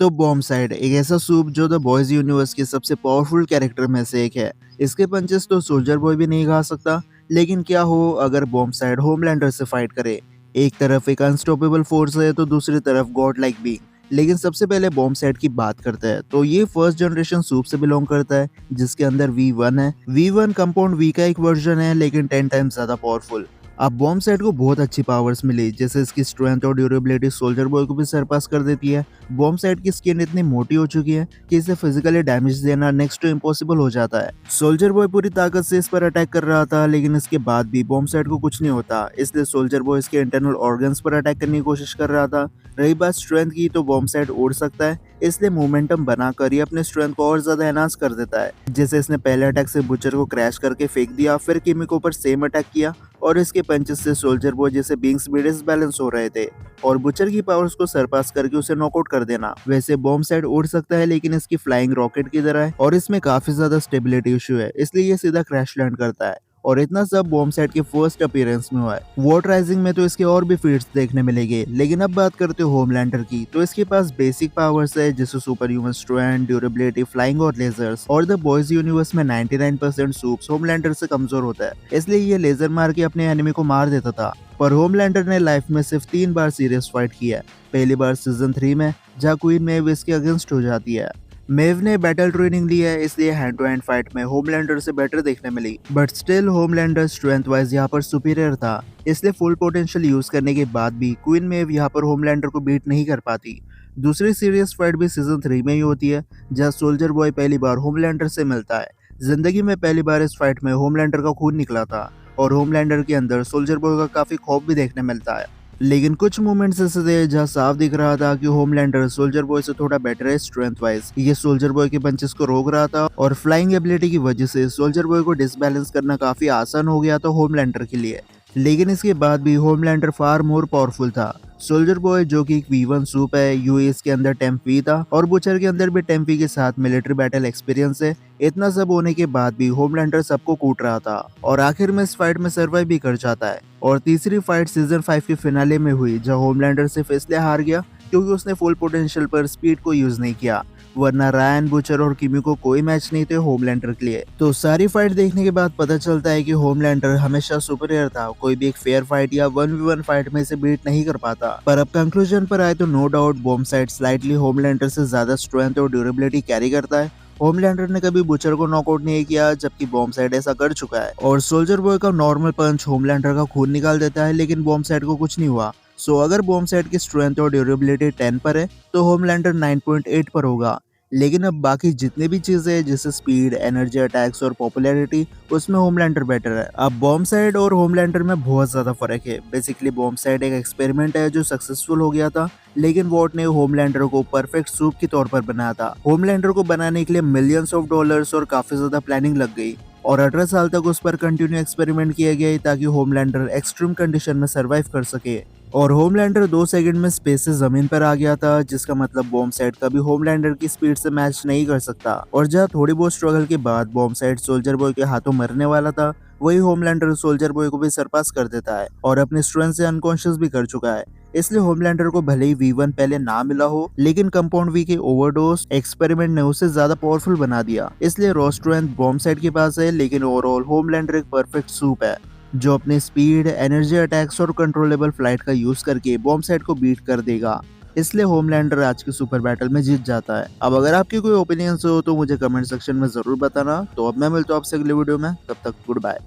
तो बॉम्बसाइड एक ऐसा सूप जो द बॉयज यूनिवर्स के सबसे पावरफुल कैरेक्टर में से एक है। इसके पंचेस तो सोल्जर बॉय भी नहीं खा सकता। लेकिन क्या हो अगर बॉम्बसाइड होमलैंडर से फाइट करे। एक तरफ एक अनस्टॉपेबल फोर्स है तो दूसरी तरफ गॉड लाइक बीइंग। लेकिन सबसे पहले बॉम्बसाइड की बात करते हैं तो ये फर्स्ट जनरेशन सूप से बिलोंग करता है, जिसके अंदर V1 है। V1 कंपाउंड वी का एक वर्जन है, लेकिन 10 टाइम्स ज्यादा पावरफुल। अब बॉम्बसाइड को बहुत अच्छी पावर्स मिली, जैसे इसकी स्ट्रेंथ और ड्यूरेबिलिटी सोल्जर बॉय को भी सरपास कर देती है। बॉम्बसाइड की स्किन इतनी मोटी हो चुकी है कि इसे फिजिकली डैमेज देना नेक्स्ट टू इम्पॉसिबल हो जाता है। सोल्जर बॉय पूरी ताकत से इस पर अटैक कर रहा था, लेकिन इसके बाद भी बॉम्बसाइड को कुछ नहीं होता। इसलिए सोल्जर बॉय इसके इंटरनल ऑर्गन्स पर अटैक करने की कोशिश कर रहा था। रही बात स्ट्रेंथ की, तो बॉम्बसाइड उड़ सकता है, इसलिए मोमेंटम बनाकर ये अपने स्ट्रेंथ को और ज्यादा एनहांस कर देता है। जैसे इसने पहले अटैक से बुचर को क्रैश करके फेंक दिया, फिर किमिको पर सेम अटैक किया और इसके पंचेस से सोल्जर बॉय जैसे बींग्स भी डिसबैलेंस हो रहे थे और बुचर की पावर्स को सरपास करके उसे नॉकआउट कर देना। वैसे बॉम्बसाइड उड़ सकता है, लेकिन इसकी फ्लाइंग रॉकेट की तरह है और इसमें काफी ज्यादा स्टेबिलिटी इशू है, इसलिए ये सीधा क्रैश लैंड करता है। और इतना सब बॉम्बसाइड के फर्स्ट अपीयरेंस में हुआ है। वॉट राइजिंग में तो इसके और भी फीट्स देखने मिलेंगे, लेकिन अब बात करते हो होमलैंडर की, तो इसके पास बेसिक पावर्स है जैसे super human strength, durability, flying और लेजर्स। और द बॉयज यूनिवर्स में 99% सूप्स होमलैंडर से कमजोर होता है, इसलिए ये लेजर मार के अपने एनिमी को मार देता था। पर होमलैंडर ने लाइफ में सिर्फ 3 बार सीरियस फाइट किया है। पहली बार सीजन 3 में, जहाँ क्वीन मेव इसके अगेंस्ट हो जाती है। मेव ने बैटल ट्रेनिंग ली है, इसलिए हैंड टू हैंड फाइट में होमलैंडर से बेटर देखने मिली। But still Homelander strength wise यहाँ पर सुपीरियर था, इसलिए फुल पोटेंशियल यूज करने के बाद भी क्वीन मेव यहाँ पर होमलैंडर को बीट नहीं कर पाती। दूसरी सीरियस फाइट भी सीजन 3 में ही होती है, जहाँ सोल्जर बॉय पहली बार होमलैंडर से मिलता है। जिंदगी में पहली बार इस फाइट में होमलैंडर का खून निकला था और होमलैंडर के अंदर सोल्जर बॉय का काफी खौफ भी देखने मिलता है। लेकिन कुछ मोमेंट्स ऐसे थे जहाँ साफ दिख रहा था कि होमलैंडर सोल्जर बॉय से थोड़ा बेटर है स्ट्रेंथ वाइज। ये सोल्जर बॉय के पंचेस को रोक रहा था और फ्लाइंग एबिलिटी की वजह से सोल्जर बॉय को डिसबैलेंस करना काफी आसान हो गया था होमलैंडर के लिए। लेकिन इसके बाद भी होमलैंडर फार मोर पावरफुल था। सोल्जर बॉय जो कि एक V1 सूप है, यूएस के अंदर टेम्पी था और बुचर के अंदर भी टेम्पी के साथ मिलिट्री बैटल एक्सपीरियंस है। इतना सब होने के बाद भी होमलैंडर सबको कूट रहा था और आखिर में इस फाइट में सर्वाइव भी कर जाता है। और तीसरी फाइट सीजन 5 के फिनाले में हुई, जहां होमलैंडर सिर्फ इसलिए हार गया क्योंकि उसने फुल पोटेंशियल पर स्पीड को यूज नहीं किया, वरना रायन, बुचर और किमी को कोई मैच नहीं थे होमलैंडर के लिए। तो सारी फाइट देखने के बाद पता चलता है कि होमलैंडर हमेशा सुपीरियर था, कोई भी एक फेयर फाइट या 1v1 फाइट में इसे बीट नहीं कर पाता। पर अब कंक्लूजन पर आए तो नो डाउट बॉम्बसाइड स्लाइटली होमलैंडर से ज्यादा स्ट्रेंथ और ड्यूरेबिलिटी कैरी करता है। होमलैंडर ने कभी बुचर को नॉकआउट नहीं किया, जबकि बॉम्बसाइड ऐसा कर चुका है। और सोल्जर बॉय का नॉर्मल पंच होमलैंडर का खून निकाल देता है, लेकिन बॉम्बसाइड को कुछ नहीं हुआ। सो अगर बॉम्बसाइड की स्ट्रेंथ और ड्यूरेबिलिटी 10 पर है तो होमलैंडर 9.8 पर होगा। लेकिन अब बाकी जितनी भी चीजें जैसे स्पीड, एनर्जी, अटैक्स और पॉपुलैरिटी, उसमें होमलैंडर बेटर है। अब बॉम्बसाइड और होमलैंडर में बहुत ज्यादा फर्क है। बेसिकली बॉम्बसाइड एक एक्सपेरिमेंट है जो सक्सेसफुल हो गया था, लेकिन वॉट ने होमलैंडर को परफेक्ट सूप के तौर पर बनाया था। होमलैंडर को बनाने के लिए मिलियंस ऑफ डॉलर्स और काफी ज्यादा प्लानिंग लग गई और 18 साल तक उस पर कंटिन्यू एक्सपेरिमेंट किए गए ताकि होमलैंडर एक्सट्रीम कंडीशन में सरवाइव कर सके। और होमलैंडर 2 सेकंड में स्पेस से जमीन पर आ गया था, जिसका मतलब बॉम्बसाइड कभी होमलैंडर की स्पीड से मैच नहीं कर सकता। और जहाँ थोड़ी बहुत स्ट्रगल के बाद बॉम्बसाइड सोल्जर बॉय के हाथों मरने वाला था, वही होमलैंडर सोल्जर बॉय को भी सरपास कर देता है और अपने स्ट्रेंथ से अनकॉन्शियस भी कर चुका है। इसलिए होमलैंडर को भले ही V1 पहले ना मिला हो, लेकिन कंपाउंड वी के ओवरडोज एक्सपेरिमेंट ने उसे ज्यादा पावरफुल बना दिया। इसलिए रॉ स्ट्रेंथ बॉम्बसाइड के पास है, लेकिन ओवरऑल होमलैंडर एक परफेक्ट सूप है जो अपने स्पीड, एनर्जी, अटैक्स और कंट्रोलेबल फ्लाइट का यूज करके बॉम्बसाइड को बीट कर देगा। इसलिए होमलैंडर आज के सुपर बैटल में जीत जाता है। अब अगर आपकी कोई ओपिनियंस हो तो मुझे कमेंट सेक्शन में जरूर बताना। तो अब मैं मिलता हूँ आपसे अगले वीडियो में, तब तक गुड बाय।